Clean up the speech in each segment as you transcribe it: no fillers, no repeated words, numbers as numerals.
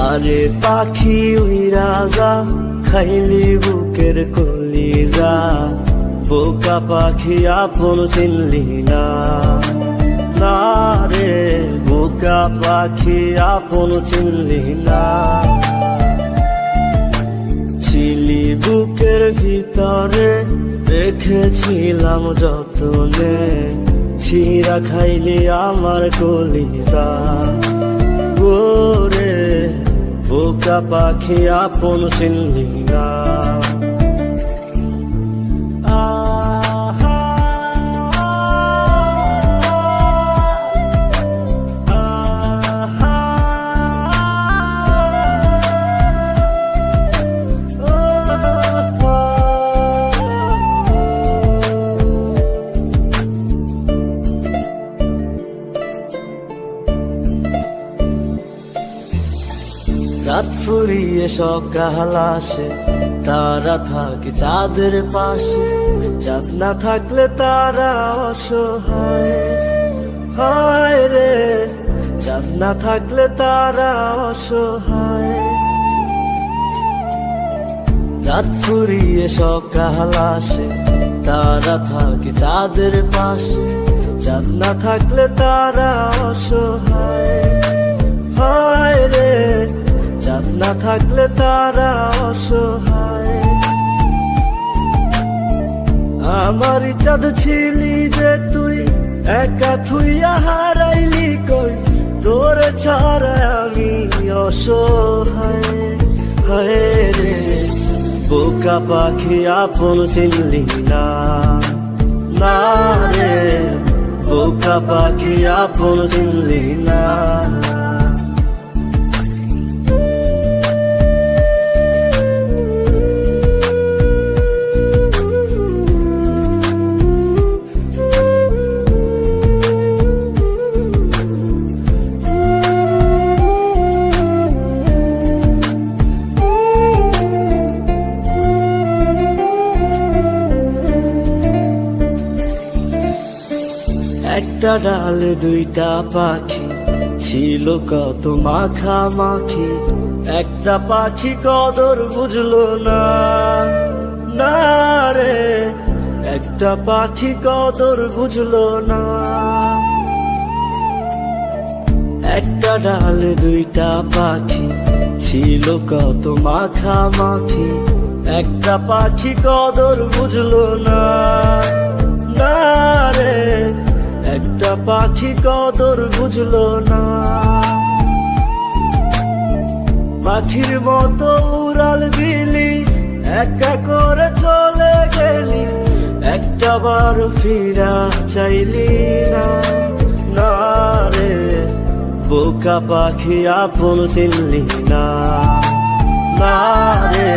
যারে পাখি উইরা যা খাইলি বুকের কলিজা, বোকা পাখি আপন চিনলি না, না রে বোকা পাখি আপন চিনলি না। ছিলি বুকের ভিতরে রেখেছিলাম যতনে, ছিঁড়া খাইলি আমার কলিজা, ওরে বোকা পাখি আপন চিনলি না। রাত ফুরিয়ে সকাল আসে, তারা থাকে চাঁদের পাশে, চাঁদ না থাকলে তারা অসহায়, হায় রে চাঁদ না থাকলে তারা অসহায়। রাত ফুরিয়ে সকাল আসে, তারা থাকে চাঁদের পাশে, চাঁদ না থাকলে তারা অসহায়, হায় রে চাঁদ না থাকলে তারা অসহায়। আমারই চাঁদ ছিলি যে তুই, একা থুইয়া হারাইলি কই, তোরে ছাড়া আমি অসহায়, হায় রে বোকা পাখি আপন চিনলি না, না রে বোকা পাখি আপন চিনলি না। একটা ডালে দুইটা পাখি ছিল কত মাখামাখি, একটা পাখি কদর বুঝলো না, না রে একটা পাখি কদর বুঝলো না। একটা ডালে দুইটা পাখি ছিল কত মাখামাখি, একটা পাখি কদর বুঝলো না, না রে একটা পাখি কদর বুঝলো না। পাখির মতো উড়াল দিলি, একা করে চলে গেলি, একটা বার ফিরা চাইলি না, না রে বোকা পাখি আপন চিনলি না, না রে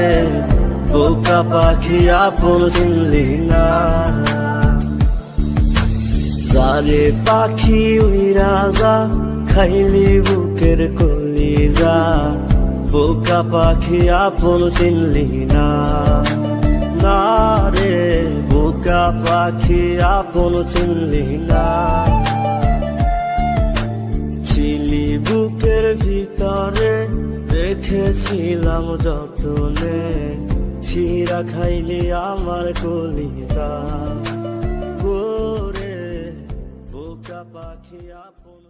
বোকা পাখি আপন চিনলি না। যারে পাখি উইরা যা খাইলি বুকের কলিজা, বোকা পাখি আপন চিনলি না, না রে বোকা পাখি আপন চিনলি না। ছিলি বুকের ভিতরে রেখেছিলাম যতনে, ছিঁড়া খাইলি আমার কলিজা, ওরে বোকা পাখি আপন।